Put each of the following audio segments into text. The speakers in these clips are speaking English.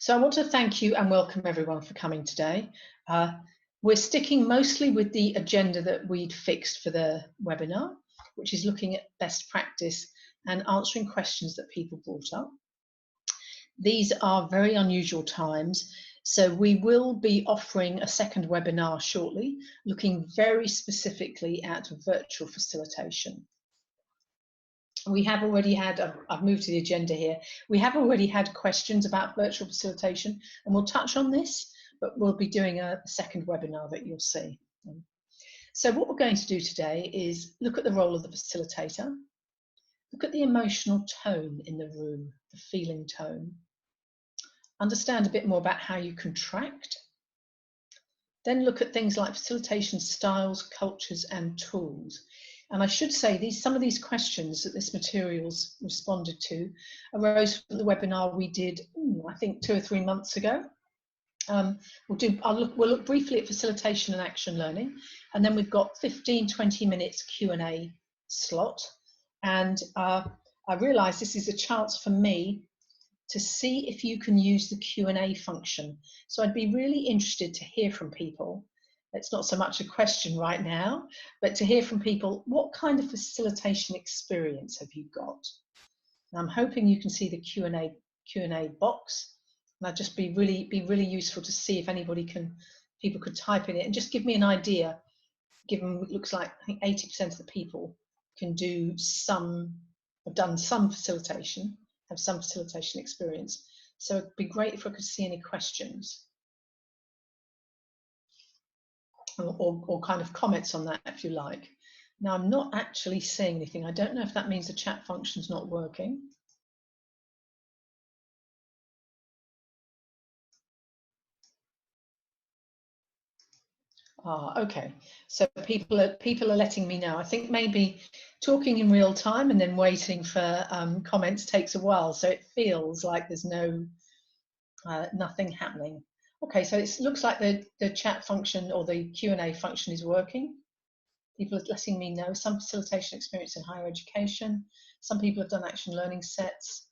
So I want to thank you and welcome everyone for coming today. We're sticking mostly with the agenda that we'd fixed for the webinar, which is looking at best practice and answering questions that people brought up. These are very unusual times, so we will be offering a second webinar shortly, looking very specifically at virtual facilitation. We have already had, I've moved to the agenda here, we have already had questions about virtual facilitation, and we'll touch on this, but we'll be doing a second webinar that you'll see. So what we're going to do today is look at the role of the facilitator, look at the emotional tone in the room, the feeling tone, understand a bit more about how you contract, then look at things like facilitation styles, cultures, and tools. And I should say some of these questions that this material's responded to arose from the webinar we did, I think 2 or 3 months ago. We'll look briefly at facilitation and action learning, and then we've got 15-20 minutes Q&A slot. And I realise this is a chance for me to see if you can use the Q&A function. So I'd be really interested to hear from people. It's not so much a question right now, but to hear from people, what kind of facilitation experience have you got? And I'm hoping you can see the Q&A box, and I'd just be really useful to see if people could type in it and just give me an idea, given it looks like I think 80% of the people have done some facilitation, have some facilitation experience. So it'd be great if I could see any questions. Or kind of comments on that, if you like. Now, I'm not actually seeing anything. I don't know if that means the chat function's not working. Okay. So people are letting me know. I think maybe talking in real time and then waiting for comments takes a while. So it feels like there's nothing happening. Okay, so it looks like the chat function or the Q&A function is working. People are letting me know some facilitation experience in higher education. Some people have done action learning sets.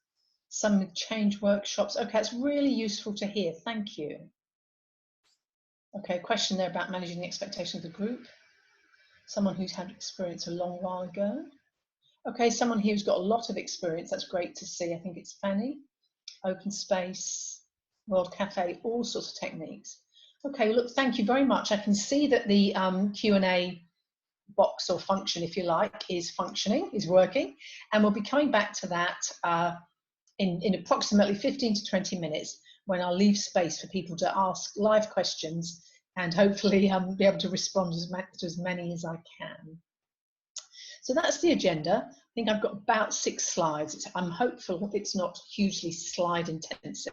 Some change workshops. Okay, it's really useful to hear. Thank you. Okay, question there about managing the expectations of the group. Someone who's had experience a long while ago. Okay, someone here who's got a lot of experience. That's great to see. I think it's Fanny. Open space. World Cafe, all sorts of techniques. Okay, look, thank you very much. I can see that the Q&A box or function, if you like, is functioning, is working, and we'll be coming back to that in approximately 15 to 20 minutes when I'll leave space for people to ask live questions and hopefully be able to respond to as many as I can. So that's the agenda. I think I've got about 6 slides. I'm hopeful it's not hugely slide intensive.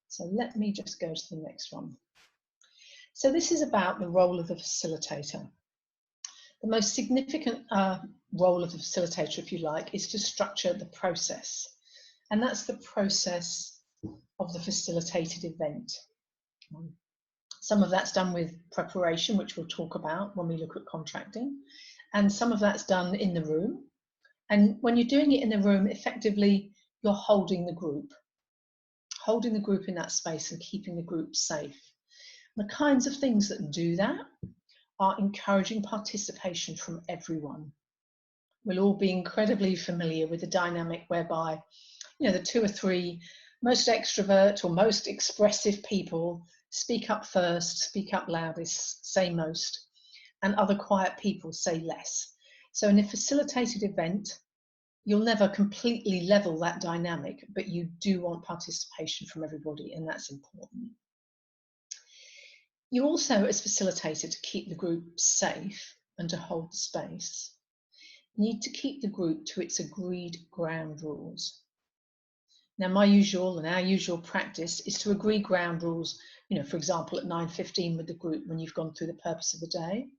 So let me just go to the next one. So this is about the role of the facilitator. The most significant role of the facilitator, if you like, is to structure the process. And that's the process of the facilitated event. Some of that's done with preparation, which we'll talk about when we look at contracting. And some of that's done in the room. And when you're doing it in the room, effectively, you're holding the group in that space and keeping the group safe. The kinds of things that do that are encouraging participation from everyone. We'll all be incredibly familiar with the dynamic whereby, the 2 or 3 most extrovert or most expressive people speak up first, speak up loudest, say most, and other quiet people say less. So in a facilitated event, you'll never completely level that dynamic, but you do want participation from everybody, and that's important. You also, as facilitator, to keep the group safe and to hold the space, need to keep the group to its agreed ground rules. Now, our usual practice is to agree ground rules, for example, at 9:15 with the group when you've gone through the purpose of the day.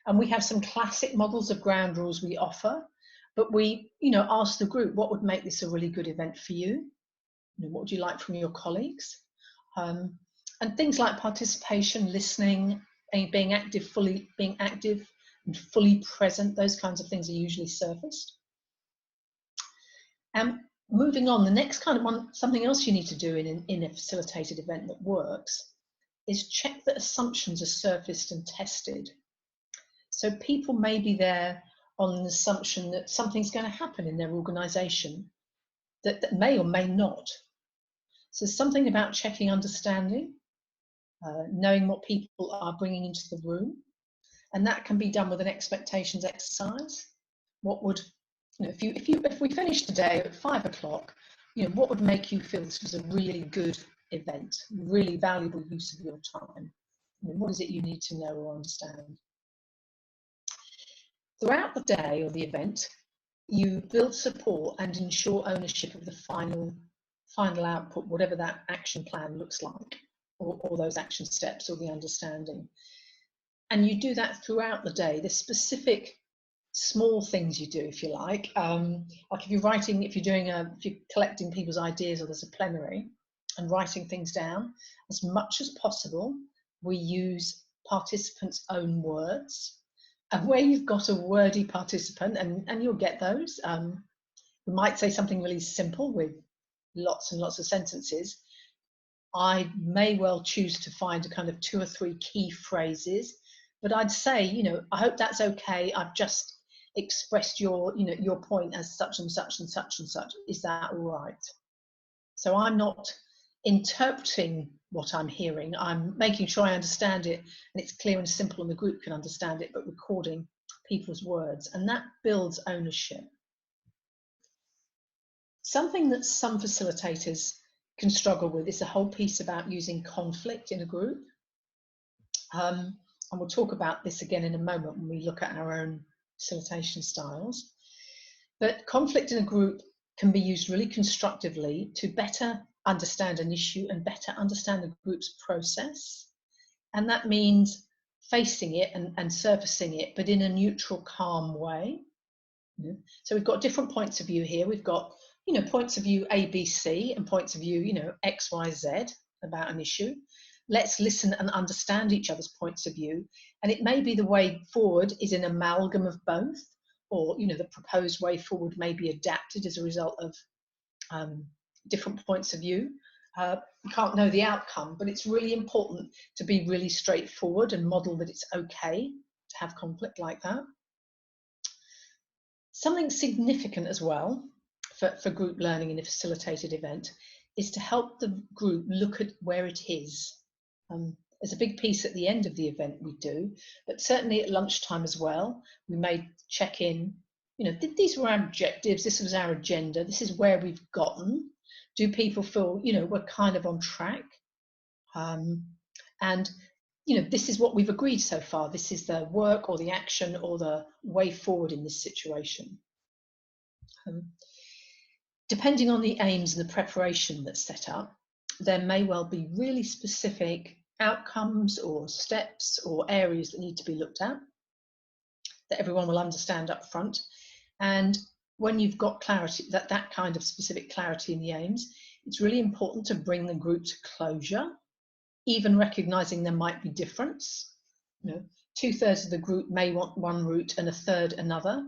And we have some classic models of ground rules we offer, but we, ask the group, what would make this a really good event for you? What would you like from your colleagues? And things like participation, listening, being active and fully present, those kinds of things are usually surfaced. moving on, the next kind of one, something else you need to do in a facilitated event that works is check that assumptions are surfaced and tested. So people may be there on an assumption that something's going to happen in their organisation that may or may not. So something about checking understanding, knowing what people are bringing into the room, and that can be done with an expectations exercise. What would, if we finished today at 5 o'clock, what would make you feel this was a really good event, really valuable use of your time? What is it you need to know or understand? Throughout the day or the event, you build support and ensure ownership of the final output, whatever that action plan looks like, or those action steps or the understanding. And you do that throughout the day. There's specific small things you do, if you like if you're collecting people's ideas, or there's a plenary, and writing things down, as much as possible, we use participants' own words. And where you've got a wordy participant, and you'll get those, we might say something really simple with lots and lots of sentences. I may well choose to find a kind of 2 or 3 key phrases, but I'd say, I hope that's okay. I've just expressed your point as such and such and such and such. Is that all right? So I'm not interpreting what I'm hearing. I'm making sure I understand it and it's clear and simple and the group can understand it, but recording people's words, and that builds ownership. Something that some facilitators can struggle with is the whole piece about using conflict in a group. And we'll talk about this again in a moment when we look at our own facilitation styles. But conflict in a group can be used really constructively to better understand an issue and better understand the group's process. And that means facing it and surfacing it, but in a neutral, calm way. So we've got different points of view here. We've got, points of view A, B, C, and points of view, X, Y, Z about an issue. Let's listen and understand each other's points of view. And it may be the way forward is an amalgam of both, or, the proposed way forward may be adapted as a result of different points of view. You can't know the outcome, but it's really important to be really straightforward and model that it's okay to have conflict like that. Something significant as well for group learning in a facilitated event is to help the group look at where it is. There's a big piece at the end of the event we do, but certainly at lunchtime as well, we may check in, these were our objectives, this was our agenda, this is where we've gotten. Do people feel, we're kind of on track? And, this is what we've agreed so far. This is the work or the action or the way forward in this situation. Depending on the aims and the preparation that's set up, there may well be really specific outcomes or steps or areas that need to be looked at that everyone will understand up front. And when you've got clarity, that kind of specific clarity in the aims, it's really important to bring the group to closure, even recognizing there might be difference. 2/3 of the group may want one route and 1/3 another.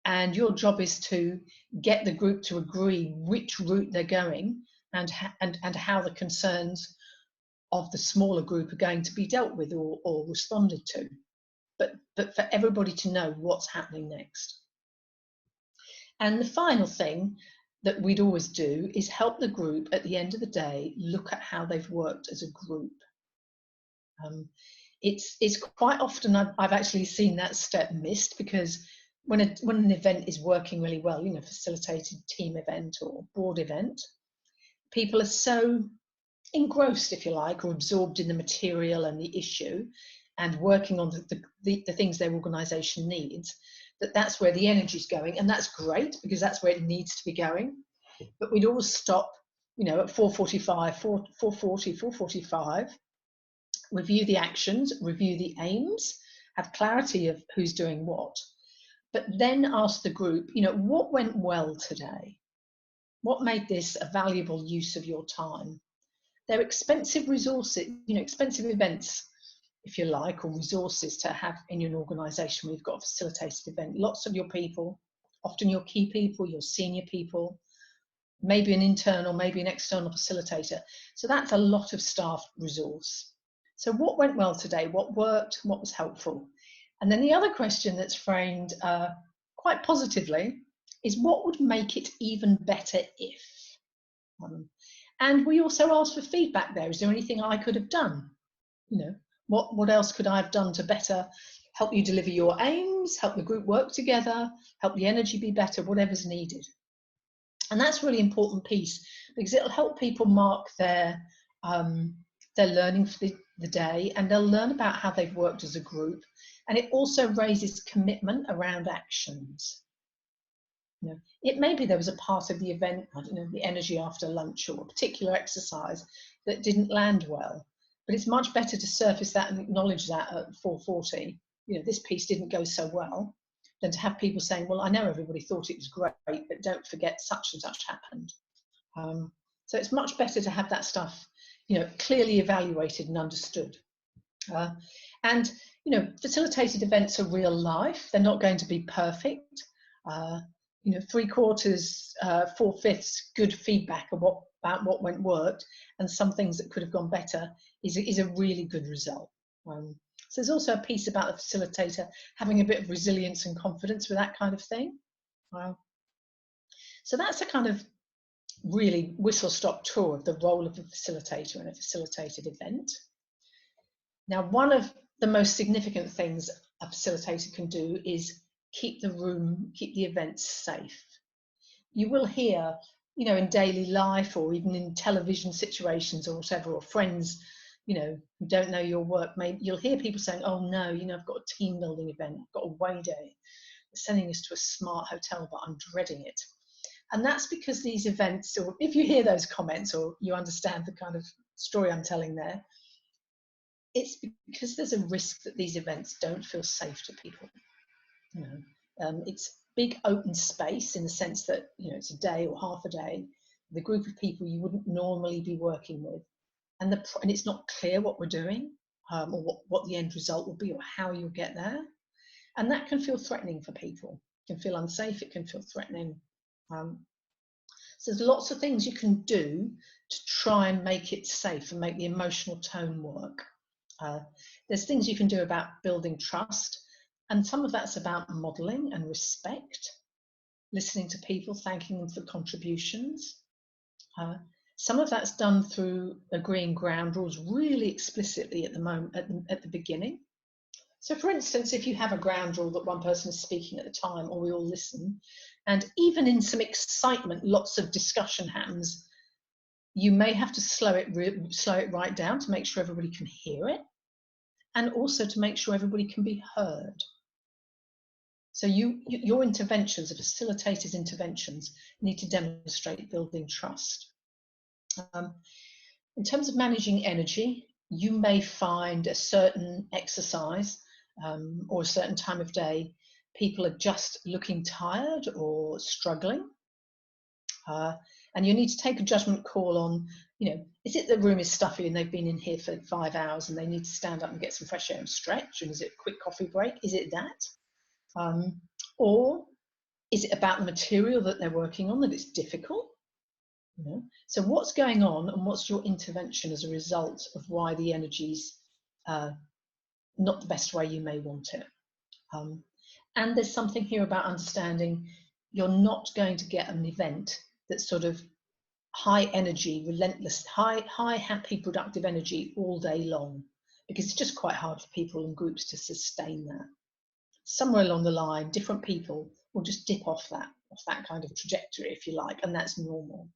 And your job is to get the group to agree which route they're going and how the concerns of the smaller group are going to be dealt with or responded to. But for everybody to know what's happening next. And the final thing that we'd always do is help the group at the end of the day look at how they've worked as a group. It's quite often I've actually seen that step missed, because when an event is working really well, facilitated team event or board event, people are so engrossed, if you like, or absorbed in the material and the issue and working on the things their organisation needs, that's where the energy's going. And that's great, because that's where it needs to be going. But we'd always stop, at 4:45, 4:40, 4:45, review the actions, review the aims, have clarity of who's doing what, but then ask the group, what went well today? What made this a valuable use of your time? They're expensive resources, expensive events, if you like, or resources to have in your organisation. We've got a facilitated event. Lots of your people, often your key people, your senior people, maybe an internal, maybe an external facilitator. So that's a lot of staff resource. So what went well today? What worked? What was helpful? And then the other question that's framed quite positively is what would make it even better if? And we also asked for feedback there. Is there anything I could have done? You know, what else could I have done to better help you deliver your aims, help the group work together, help the energy be better, whatever's needed. And that's a really important piece because it'll help people mark their learning for the day, and they'll learn about how they've worked as a group. And it also raises commitment around actions. You know, it may be there was a part of the event, I don't know, the energy after lunch or a particular exercise that didn't land well. But it's much better to surface that and acknowledge that at 4:40. You know, this piece didn't go so well, than to have people saying, well, I know everybody thought it was great, but don't forget such and such happened. So it's much better to have that stuff, you know, clearly evaluated and understood. And, you know, facilitated events are real life. They're not going to be perfect. You know, 3/4, 4/5 good feedback about what worked, and some things that could have gone better is a really good result. So there's also a piece about the facilitator having a bit of resilience and confidence with that kind of thing. So that's a kind of really whistle-stop tour of the role of a facilitator in a facilitated event. Now, one of the most significant things a facilitator can do is keep the event safe. You will hear, you know, in daily life or even in television situations or whatever, or friends, you know, who don't know your work, maybe you'll hear people saying, oh no, you know, I've got a team building event, I've got a away day, they're sending us to a smart hotel, but I'm dreading it. And that's because these events, or if you hear those comments or you understand the kind of story I'm telling there, it's because there's a risk that these events don't feel safe to people. You know, it's big open space in the sense that, you know, it's a day or half a day, the group of people you wouldn't normally be working with, and it's not clear what we're doing, or what the end result will be or how you'll get there, and that can feel threatening for people. It can feel unsafe, it can feel threatening. So there's lots of things you can do to try and make it safe and make the emotional tone work. There's things you can do about building trust, and some of that's about modelling and respect, listening to people, thanking them for contributions. Some of that's done through agreeing ground rules really explicitly at the moment, at the beginning. So for instance, if you have a ground rule that one person is speaking at the time, or we all listen, and even in some excitement, lots of discussion happens, you may have to slow it right down to make sure everybody can hear it, and also to make sure everybody can be heard. So your interventions, a facilitator's interventions, need to demonstrate building trust. In terms of managing energy, you may find a certain exercise or a certain time of day, people are just looking tired or struggling. And you need to take a judgment call on, you know, is it the room is stuffy and they've been in here for 5 hours and they need to stand up and get some fresh air and stretch? And is it a quick coffee break? Is it that? Or is it about the material that they're working on, that it's difficult? You know? So what's going on, and what's your intervention as a result of why the energy's not the best way you may want it? And there's something here about understanding you're not going to get an event that's sort of high energy, relentless, high happy, productive energy all day long, because it's just quite hard for people and groups to sustain that. Somewhere along the line, different people will just dip off that kind of trajectory, if you like, and that's normal.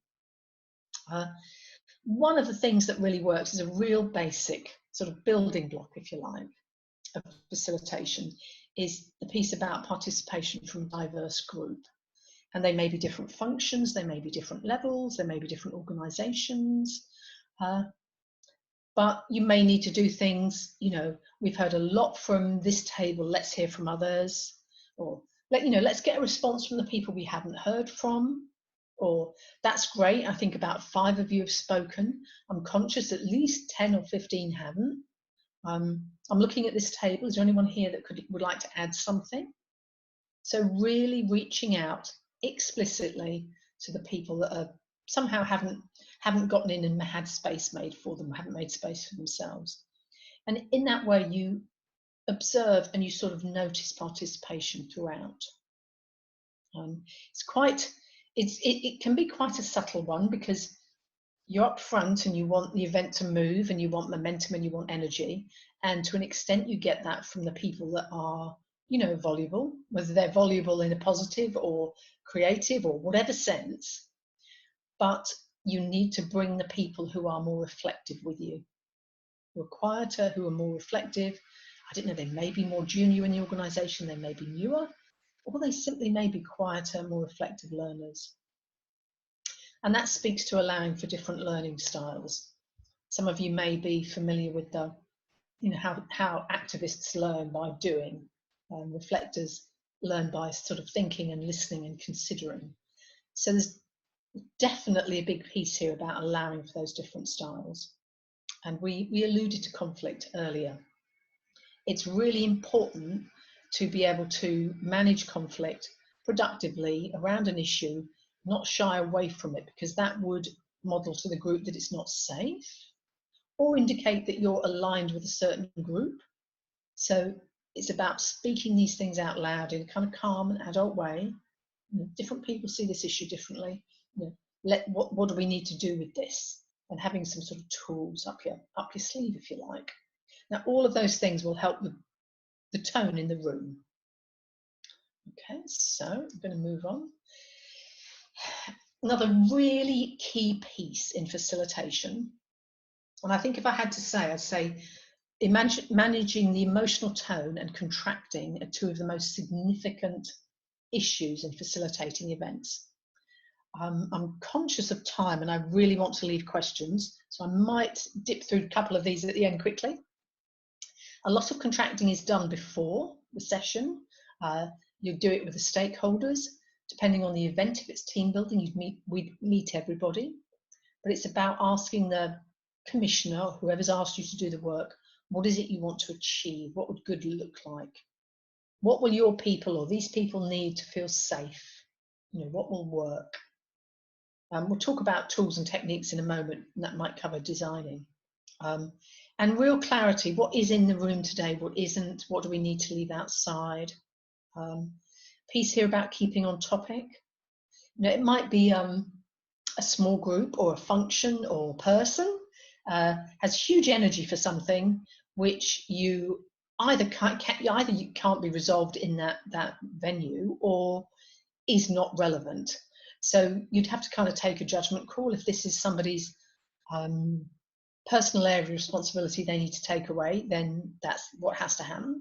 One of the things that really works is a real basic sort of building block, if you like, of facilitation, is the piece about participation from a diverse group. And they may be different functions, they may be different levels, they may be different organisations, but you may need to do things, you know, we've heard a lot from this table, let's hear from others, or let's get a response from the people we haven't heard from, or that's great, I think about 5 of you have spoken, I'm conscious at least 10 or 15 haven't. I'm looking at this table, is there anyone here that would like to add something? So really reaching out explicitly to the people that are somehow haven't gotten in and had space made for them, haven't made space for themselves. And in that way, you observe and you sort of notice participation throughout. It's quite, it can be quite a subtle one, because you're up front and you want the event to move and you want momentum and you want energy. And to an extent, you get that from the people that are, you know, voluble, whether they're voluble in a positive or creative or whatever sense. But you need to bring the people who are more reflective with you, who are quieter, who are more reflective. I don't know, they may be more junior in the organisation, they may be newer, or they simply may be quieter, more reflective learners. And that speaks to allowing for different learning styles. Some of you may be familiar with the, you know, how activists learn by doing. Reflectors learn by sort of thinking and listening and considering. So there's definitely a big piece here about allowing for those different styles. And we alluded to conflict earlier. It's really important to be able to manage conflict productively around an issue, not shy away from it, because that would model to the group that it's not safe or indicate that you're aligned with a certain group. So it's about speaking these things out loud in a kind of calm and adult way. You know, different people see this issue differently. You know, what do we need to do with this? And having some sort of tools up your sleeve, if you like. Now, all of those things will help the tone in the room. Okay, so I'm going to move on. Another really key piece in facilitation, and I think if I had to say, I'd say managing the emotional tone and contracting are two of the most significant issues in facilitating events. I'm conscious of time and I really want to leave questions, so I might dip through a couple of these at the end quickly. A lot of contracting is done before the session. You do it with the stakeholders. Depending on the event, if it's team building, we'd meet everybody. But it's about asking the commissioner or whoever's asked you to do the work, what is it you want to achieve? What would good look like? What will your people or these people need to feel safe? You know, what will work? We'll talk about tools and techniques in a moment, and that might cover designing. And real clarity, what is in the room today, what isn't, what do we need to leave outside? Piece here about keeping on topic. You know, it might be a small group or a function or person has huge energy for something which you either can't be resolved in that venue or is not relevant. So you'd have to kind of take a judgment call. If this is somebody's personal area of responsibility they need to take away, then that's what has to happen.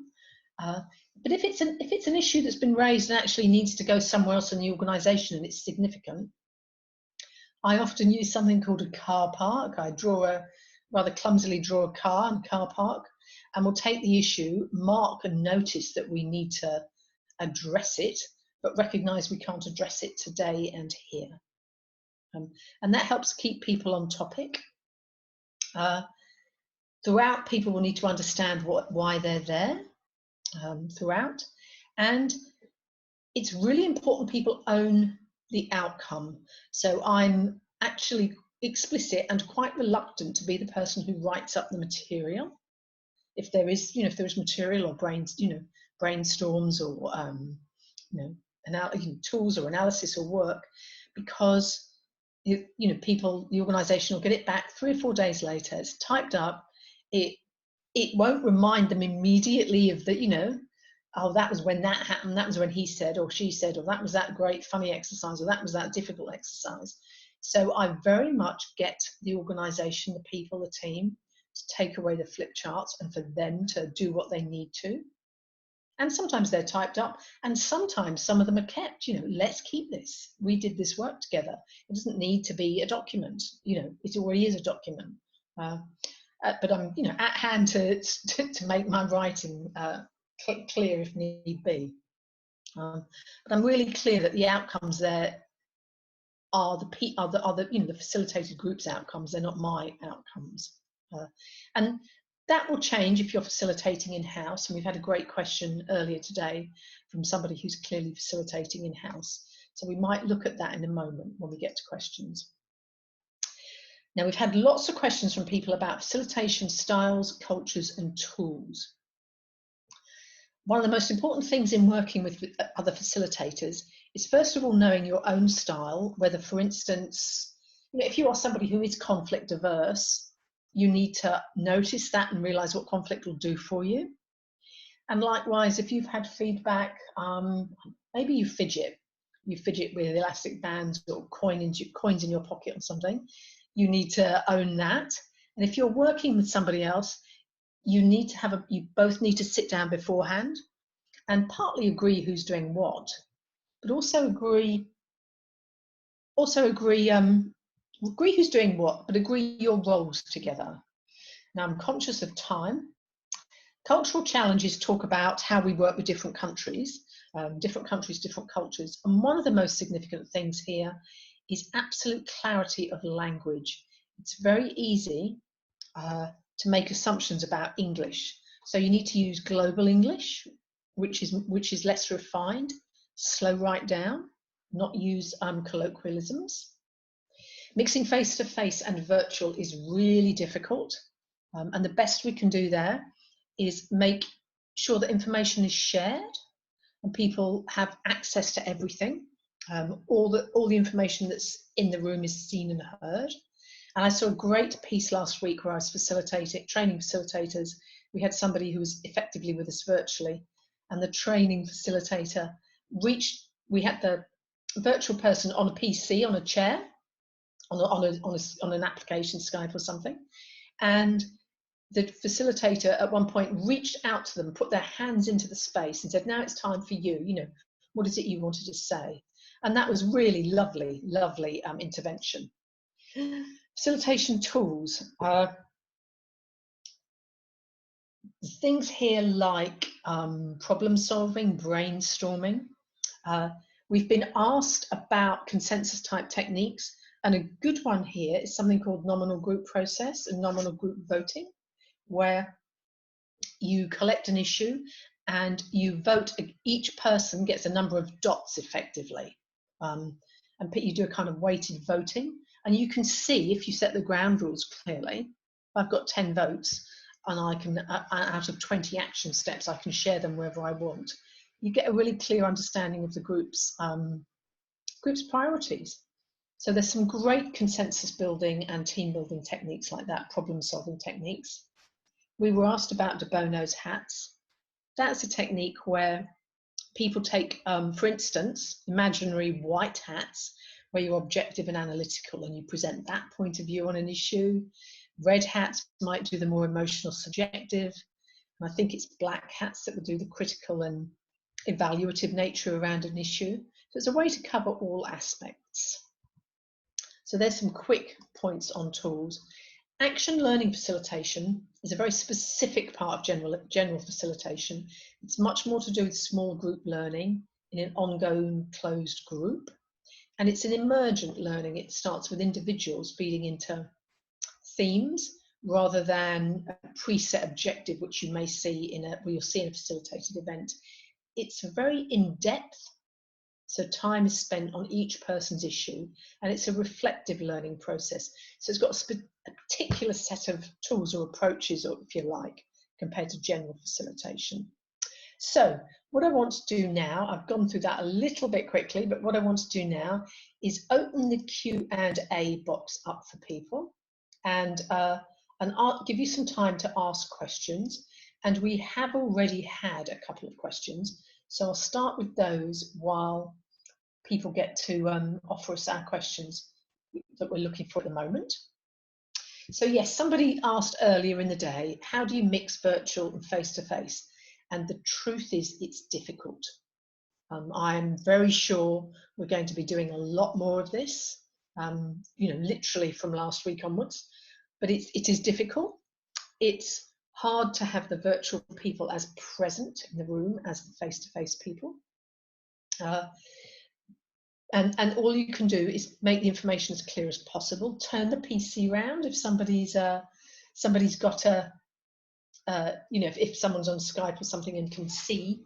But if it's an issue that's been raised and actually needs to go somewhere else in the organisation and it's significant, I often use something called a car park. I rather clumsily draw a car and car park, and we'll take the issue, mark and notice that we need to address it, but recognise we can't address it today and here. And that helps keep people on topic. Throughout, people will need to understand why they're there throughout. And it's really important people own the outcome. So I'm actually explicit and quite reluctant to be the person who writes up the material. If there is material or brainstorms or tools or analysis or work, because the organisation will get it back 3 or 4 days later. It's typed up. It won't remind them immediately of oh, that was when that happened, that was when he said or she said, or that was that great funny exercise, or that was that difficult exercise. So I very much get the organisation, the people, the team to take away the flip charts and for them to do what they need to. And sometimes they're typed up, and sometimes some of them are kept. Let's keep this. We did this work together. It doesn't need to be a document. It already is a document. But I'm, at hand to make my writing clear if need be. But I'm really clear that the outcomes there are the facilitated group's outcomes. They're not my outcomes. And that will change if you're facilitating in-house. And we've had a great question earlier today from somebody who's clearly facilitating in-house. So we might look at that in a moment when we get to questions. Now, we've had lots of questions from people about facilitation styles, cultures, and tools. One of the most important things in working with other facilitators is, first of all, knowing your own style, whether, for instance, if you are somebody who is conflict averse, you need to notice that and realize what conflict will do for you. And likewise, if you've had feedback, maybe you fidget with elastic bands or coins in your pocket or something, you need to own that. And if you're working with somebody else, you both need to sit down beforehand and partly agree who's doing what, but also agree who's doing what, but agree your roles together. Now, I'm conscious of time. Cultural challenges talk about how we work with different countries, different cultures. And one of the most significant things here is absolute clarity of language. It's very easy to make assumptions about English. So you need to use global English, which is less refined, slow right down, not use colloquialisms. Mixing face-to-face and virtual is really difficult. And the best we can do there is make sure that information is shared and people have access to everything. All the information that's in the room is seen and heard. And I saw a great piece last week where I was training facilitators. We had somebody who was effectively with us virtually, and the training facilitator we had the virtual person on a PC, on a chair, on an application, Skype or something. And the facilitator at one point reached out to them, put their hands into the space and said, now it's time for you, what is it you wanted to say? And that was really lovely intervention. Facilitation tools. Things here like problem solving, brainstorming. We've been asked about consensus type techniques, and a good one here is something called nominal group process and nominal group voting, where you collect an issue and you vote. Each person gets a number of dots effectively, and you do a kind of weighted voting. And you can see, if you set the ground rules clearly, I've got 10 votes and I can, out of 20 action steps, I can share them wherever I want. You get a really clear understanding of the group's priorities. So there's some great consensus building and team building techniques like that, problem solving techniques. We were asked about de Bono's hats. That's a technique where people take, for instance, imaginary white hats, where you're objective and analytical and you present that point of view on an issue. Red hats might do the more emotional, subjective. And I think it's black hats that will do the critical and evaluative nature around an issue. So it's a way to cover all aspects. So there's some quick points on tools. Action learning facilitation is a very specific part of general facilitation. It's much more to do with small group learning in an ongoing closed group. And it's an emergent learning. It starts with individuals feeding into themes rather than a preset objective, which you may see you'll see in a facilitated event. It's very in-depth, so time is spent on each person's issue, and it's a reflective learning process. So it's got a particular set of tools or approaches, or if you like, compared to general facilitation. So what I want to do now, I've gone through that a little bit quickly, but what I want to do now is open the Q&A box up for people and I'll give you some time to ask questions. And we have already had a couple of questions, so I'll start with those while people get to offer us our questions that we're looking for at the moment. So yes, somebody asked earlier in the day, how do you mix virtual and face-to-face? And the truth is, it's difficult. I'm very sure we're going to be doing a lot more of this, literally from last week onwards, but it is difficult. It's hard to have the virtual people as present in the room as the face-to-face people. And all you can do is make the information as clear as possible. Turn the PC round if somebody's got a, if someone's on Skype or something and can see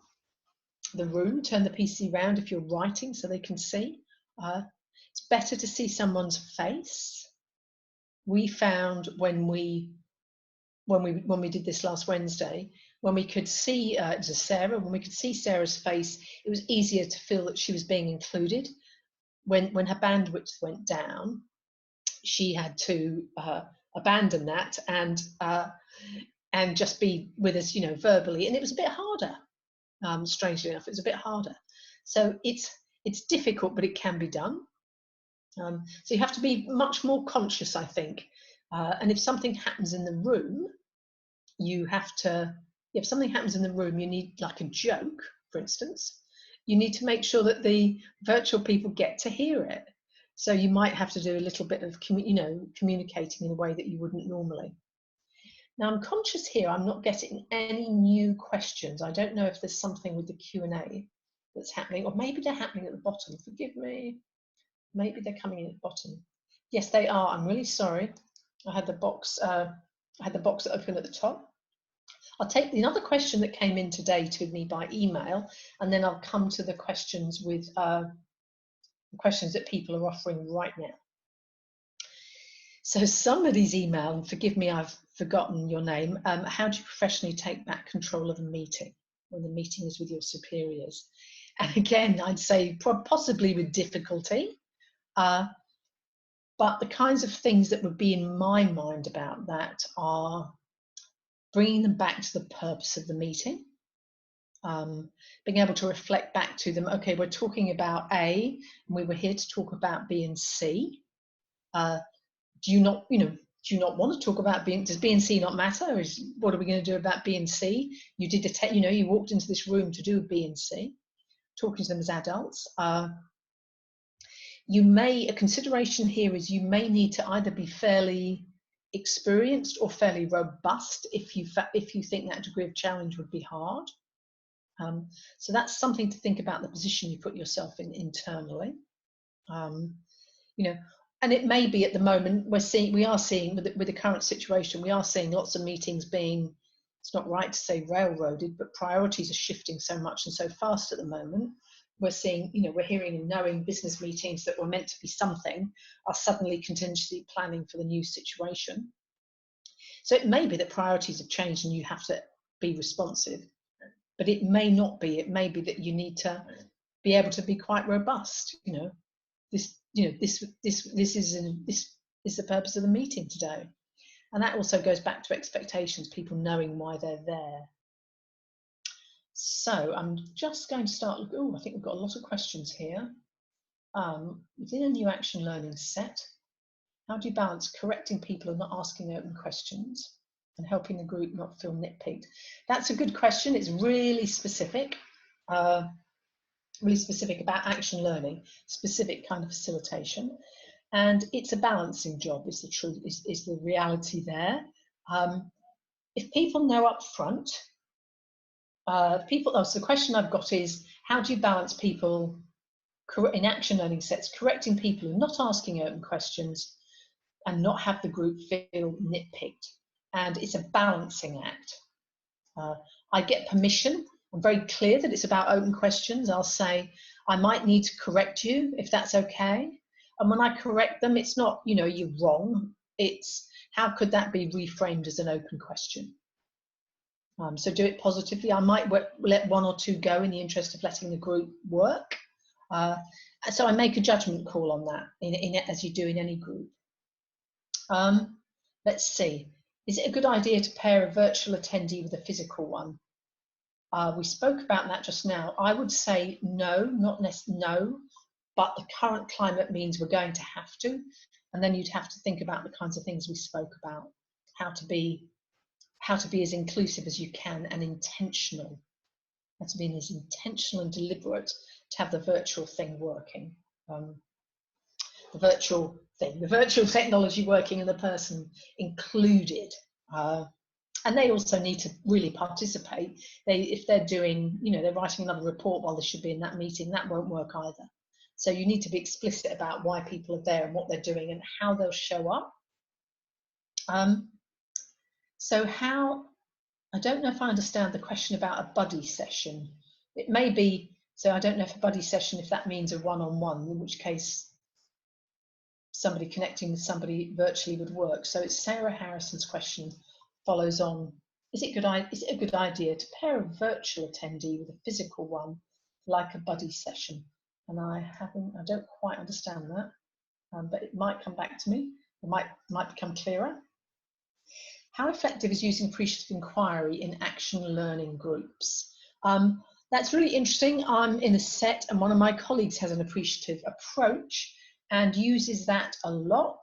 the room, turn the PC round if you're writing so they can see. It's better to see someone's face we found when we did this last Wednesday, when we could see it was Sarah, when we could see Sarah's face, it was easier to feel that she was being included. When her bandwidth went down, she had to abandon that and just be with us, verbally, and it was a bit harder. Strangely enough, it was a bit harder. So it's difficult, but it can be done. So you have to be much more conscious, I think. And if something happens in the room, if something happens in the room, you need, like a joke, for instance, you need to make sure that the virtual people get to hear it. So you might have to do a little bit of, communicating in a way that you wouldn't normally. Now I'm conscious here, I'm not getting any new questions. I don't know if there's something with the Q&A that's happening, or maybe they're happening at the bottom. Forgive me. Maybe they're coming in at the bottom. Yes, they are. I'm really sorry. I had the box open at the top. I'll take another question that came in today to me by email, and then I'll come to the questions with the questions that people are offering right now. So somebody's email, and forgive me, I've forgotten your name. How do you professionally take back control of a meeting when the meeting is with your superiors? And again, I'd say possibly with difficulty. But the kinds of things that would be in my mind about that are bringing them back to the purpose of the meeting, being able to reflect back to them, okay, we're talking about A, and we were here to talk about B and C. Do you not want to talk about B? Does B and C not matter? What are we going to do about B and C? You did you walked into this room to do B and C, talking to them as adults. A consideration here is you may need to either be fairly experienced or fairly robust if you think that degree of challenge would be hard. So that's something to think about, the position you put yourself in internally. And it may be at the moment we are seeing with the current situation, we are seeing lots of meetings being, it's not right to say railroaded, but priorities are shifting so much and so fast at the moment. We're seeing, we're hearing and knowing business meetings that were meant to be something are suddenly contingency planning for the new situation. So it may be that priorities have changed and you have to be responsive, but it may not be. It may be that you need to be able to be quite robust. This is the purpose of the meeting today, and that also goes back to expectations, people knowing why they're there. So I'm just going to start. I think we've got a lot of questions here. Within a new action learning set, how do you balance correcting people and not asking open questions and helping the group not feel nitpicked? That's a good question. It's really specific about action learning, specific kind of facilitation. And it's a balancing job, is the truth, is the reality there. If people know up front, so the question I've got is, how do you balance people in action learning sets, correcting people and not asking open questions and not have the group feel nitpicked? And it's a balancing act. I get permission. I'm very clear that it's about open questions. I'll say, I might need to correct you if that's okay. And when I correct them, it's not, you're wrong. It's, how could that be reframed as an open question? So do it positively. I might let one or two go in the interest of letting the group work. So I make a judgment call on that, as you do in any group. Let's see. Is it a good idea to pair a virtual attendee with a physical one? We spoke about that just now. I would say no, no, but the current climate means we're going to have to. And then you'd have to think about the kinds of things we spoke about, how to be as inclusive as you can and intentional. How to be as intentional and deliberate to have the virtual thing working. The virtual technology working and the person included. And they also need to really participate. If they're doing, they're writing another report while they should be in that meeting, that won't work either. So you need to be explicit about why people are there and what they're doing and how they'll show up. I don't know if I understand the question about a buddy session. It may be, so I don't know if a buddy session, if that means a one-on-one, in which case somebody connecting with somebody virtually would work. So it's Sarah Harrison's question follows on. Is it a good idea to pair a virtual attendee with a physical one, like a buddy session? And I don't quite understand that, but it might come back to me. It might become clearer. How effective is using appreciative inquiry in action learning groups? That's really interesting. I'm in a set and one of my colleagues has an appreciative approach and uses that a lot.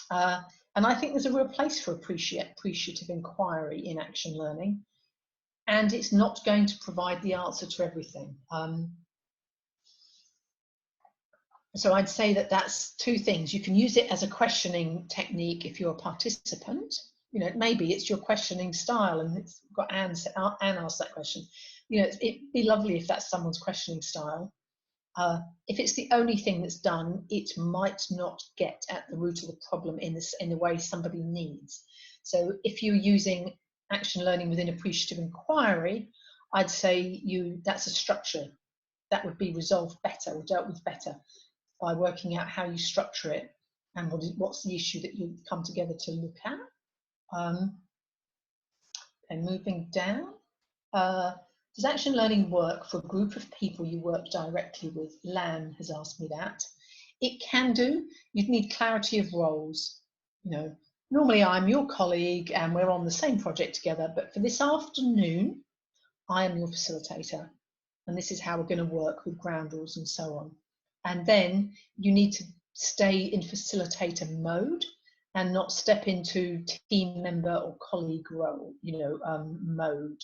And I think there's a real place for appreciative inquiry in action learning. And it's not going to provide the answer to everything. So I'd say that that's two things. You can use it as a questioning technique if you're a participant. You know, maybe it's your questioning style, and it's got Anne asked that question. You know, it'd be lovely if that's someone's questioning style. If it's the only thing that's done, it might not get at the root of the problem in the way somebody needs. So if you're using action learning within appreciative inquiry, I'd say that's a structure that would be resolved better or dealt with better by working out how you structure it and what's the issue that you come together to look at. And moving down, does action learning work for a group of people you work directly with? Lan has asked me that. It can do. You'd need clarity of roles. You know, normally I'm your colleague and we're on the same project together, but for this afternoon, I am your facilitator. And this is how we're going to work with ground rules and so on. And then you need to stay in facilitator mode and not step into team member or colleague role, mode.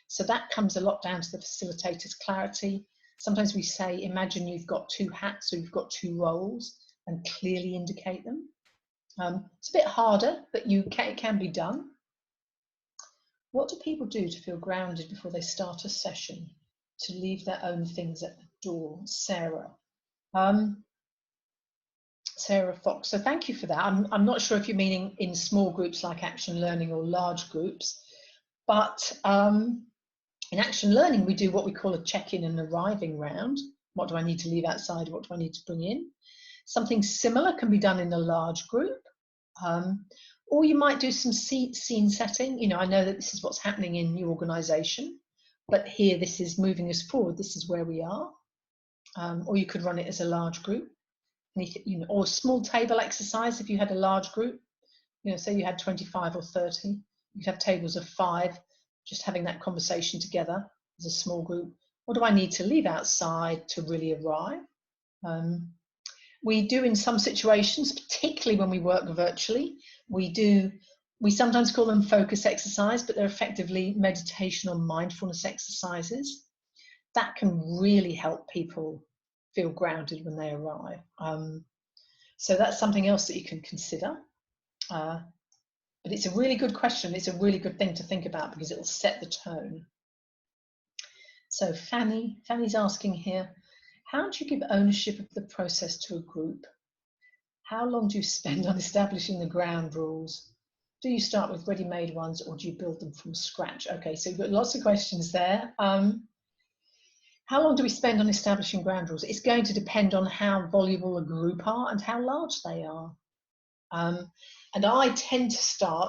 So that comes a lot down to the facilitator's clarity. Sometimes we say, imagine you've got two hats or you've got two roles and clearly indicate them. It's a bit harder, but it can be done. What do people do to feel grounded before they start a session? To leave their own things at the door? Sarah. Sarah Fox. So thank you for that. I'm not sure if you're meaning in small groups like action learning or large groups, but in action learning, we do what we call a check-in and arriving round. What do I need to leave outside? What do I need to bring in? Something similar can be done in a large group. Or you might do some scene setting. You know, I know that this is what's happening in your organisation, but here this is moving us forward. This is where we are. Or you could run it as a large group. Or a small table exercise if you had a large group. You know, say you had 25 or 30. You'd have tables of 5, just having that conversation together as a small group. What do I need to leave outside to really arrive? We do in some situations, particularly when we work virtually, we sometimes call them focus exercise, but they're effectively meditation or mindfulness exercises. That can really help people feel grounded when they arrive. So that's something else that you can consider. But it's a really good question. It's a really good thing to think about because it will set the tone. So Fanny's asking here, how do you give ownership of the process to a group? How long do you spend on establishing the ground rules? Do you start with ready-made ones or do you build them from scratch? Okay, so you've got lots of questions there. How long do we spend on establishing ground rules? It's going to depend on how voluble a group are and how large they are. And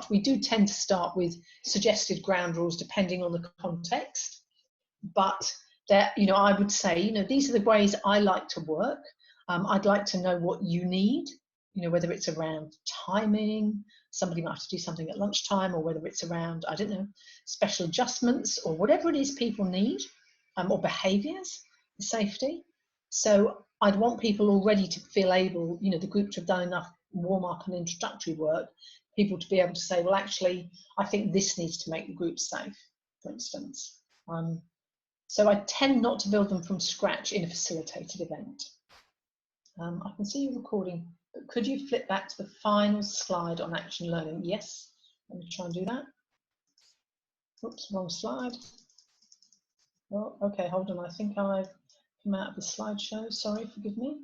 we do tend to start with suggested ground rules depending on the context. But I would say, these are the ways I like to work. I'd like to know what you need, whether it's around timing, somebody might have to do something at lunchtime, or whether it's around, I don't know, special adjustments or whatever it is people need, or behaviours, safety. So I'd want people already to feel able, the group to have done enough warm up and introductory work, people to be able to say, well, actually, I think this needs to make the group safe, for instance. So I tend not to build them from scratch in a facilitated event. I can see you recording, but could you flip back to the final slide on action learning? Yes, let me try and do that. Oops, wrong slide. Oh, okay, hold on, I think I've come out of the slideshow, sorry, forgive me.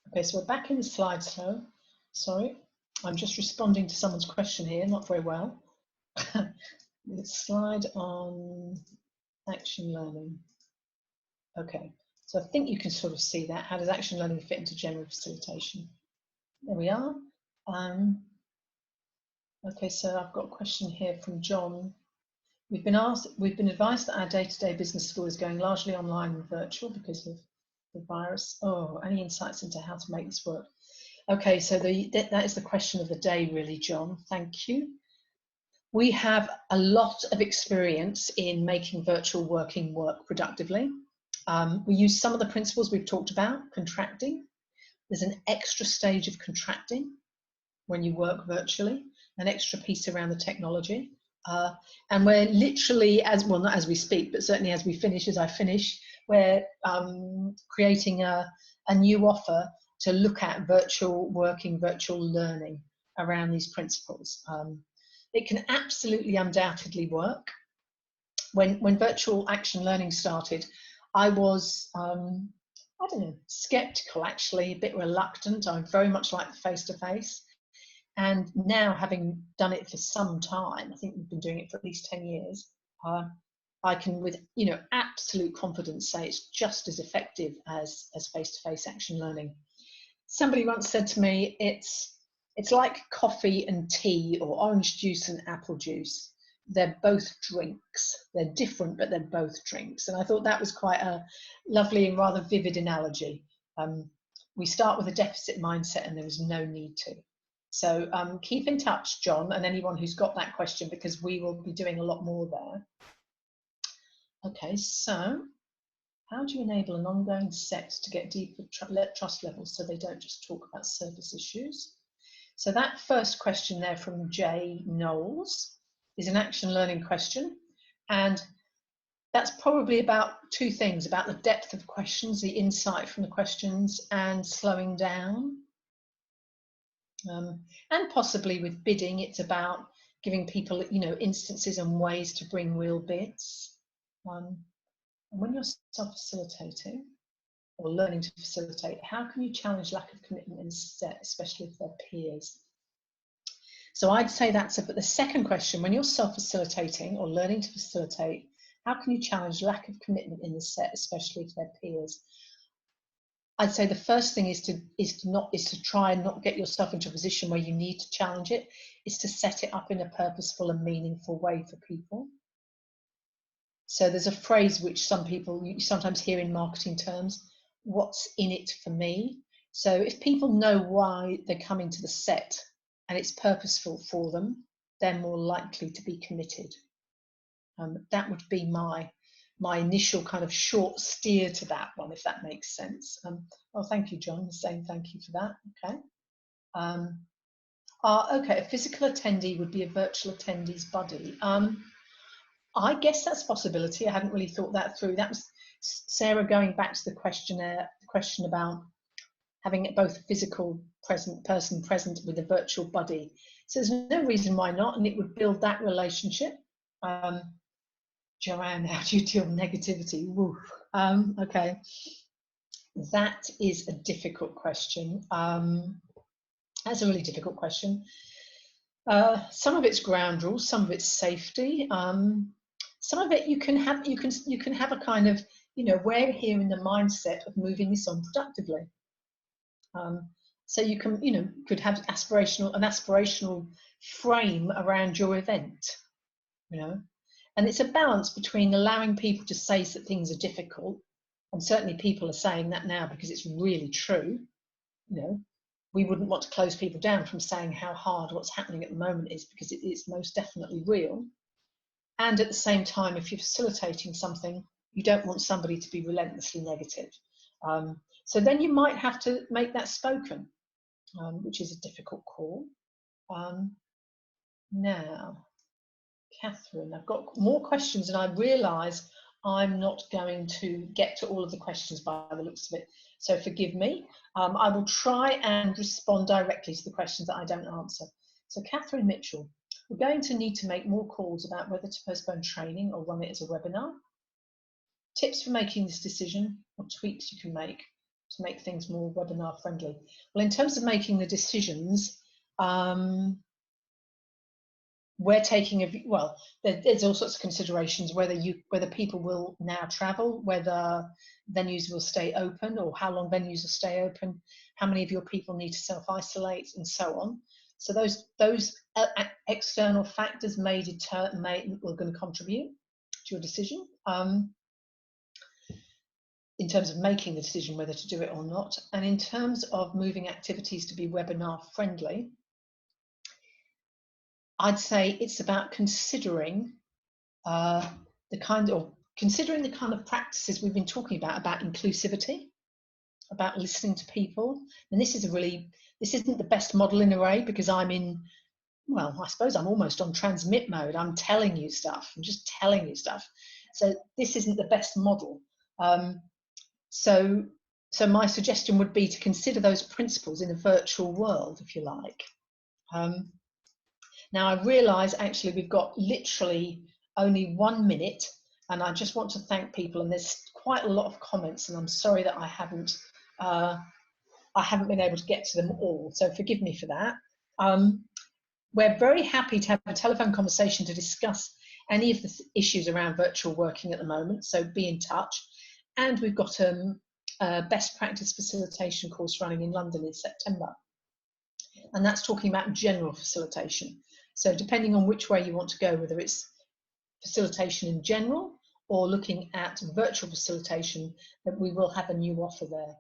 Okay, so we're back in the slideshow. Sorry, I'm just responding to someone's question here, not very well. The slide on action learning. Okay, So I think you can sort of see that. How does action learning fit into general facilitation? There we are. Okay, so I've got a question here from John. We've been advised that our day-to-day business school is going largely online and virtual because of the virus. Oh, any insights into how to make this work? Okay, so that is the question of the day, really, John. Thank you. We have a lot of experience in making virtual working work productively. We use some of the principles we've talked about, contracting. There's an extra stage of contracting when you work virtually, an extra piece around the technology. And we're literally, not as we speak, but certainly as I finish, we're creating a new offer to look at virtual working, virtual learning around these principles. It can absolutely, undoubtedly work. When virtual action learning started, I was, I don't know, skeptical actually, a bit reluctant. I very much like the face-to-face. And now, having done it for some time, I think we've been doing it for at least 10 years, I can with absolute confidence say it's just as effective as face-to-face action learning. Somebody once said to me, it's like coffee and tea, or orange juice and apple juice. They're both drinks. They're different, but they're both drinks. And I thought that was quite a lovely and rather vivid analogy. We start with a deficit mindset and there is no need to. So keep in touch, John, and anyone who's got that question, because we will be doing a lot more there. Okay, so how do you enable an ongoing set to get deeper trust levels so they don't just talk about surface issues? So that first question there from Jay Knowles is an action learning question. And that's probably about two things, about the depth of questions, the insight from the questions, and slowing down. And possibly with bidding, it's about giving people, instances and ways to bring real bids. And when you're self-facilitating or learning to facilitate, how can you challenge lack of commitment in set, especially if they're peers? So I'd say that's the second question. When you're self-facilitating or learning to facilitate, how can you challenge lack of commitment in the set, especially if they're peers? I'd say the first thing is to try and not get yourself into a position where you need to challenge it, is to set it up in a purposeful and meaningful way for people. So there's a phrase which you sometimes hear in marketing terms, what's in it for me? So if people know why they're coming to the set and it's purposeful for them, they're more likely to be committed. That would be my initial kind of short steer to that one, if that makes sense. Well, thank you, John. Saying thank you for that. Okay. Okay, a physical attendee would be a virtual attendee's buddy. I guess that's a possibility. I hadn't really thought that through. That was Sarah going back to the question about having both a physical person present with a virtual buddy. So there's no reason why not, and it would build that relationship. Joanne, how do you deal with negativity? Okay, that is a difficult question. That's a really difficult question. Some of it's ground rules, some of it's safety. Some of it you can have a kind of, we're here in the mindset of moving this on productively. So you can, could have an aspirational frame around your event, and it's a balance between allowing people to say that things are difficult, and certainly people are saying that now because it's really true. We wouldn't want to close people down from saying how hard what's happening at the moment is, because it is most definitely real. And at the same time, if you're facilitating something, you don't want somebody to be relentlessly negative. So then you might have to make that spoken, which is a difficult call. Now, Catherine, I've got more questions, and I realise I'm not going to get to all of the questions by the looks of it. So forgive me. I will try and respond directly to the questions that I don't answer. So Catherine Mitchell, we're going to need to make more calls about whether to postpone training or run it as a webinar. Tips for making this decision, or tweaks you can make to make things more webinar friendly. Well, in terms of making the decisions, we're taking well, there's all sorts of considerations, whether people will now travel, whether venues will stay open, or how long venues will stay open, how many of your people need to self-isolate, and so on. So those external factors are going to contribute to your decision in terms of making the decision whether to do it or not. And in terms of moving activities to be webinar friendly, I'd say it's about considering the kind of practices we've been talking about inclusivity, about listening to people. And this isn't the best model in a way, because I suppose I'm almost on transmit mode. I'm telling you stuff. I'm just telling you stuff. So this isn't the best model. So my suggestion would be to consider those principles in a virtual world, if you like. Now, I realise actually we've got literally only 1 minute, and I just want to thank people. And there's quite a lot of comments, and I'm sorry that I haven't been able to get to them all. So forgive me for that. We're very happy to have a telephone conversation to discuss any of the issues around virtual working at the moment. So be in touch. And we've got a best practice facilitation course running in London in September, and that's talking about general facilitation. So depending on which way you want to go, whether it's facilitation in general or looking at virtual facilitation, that we will have a new offer there.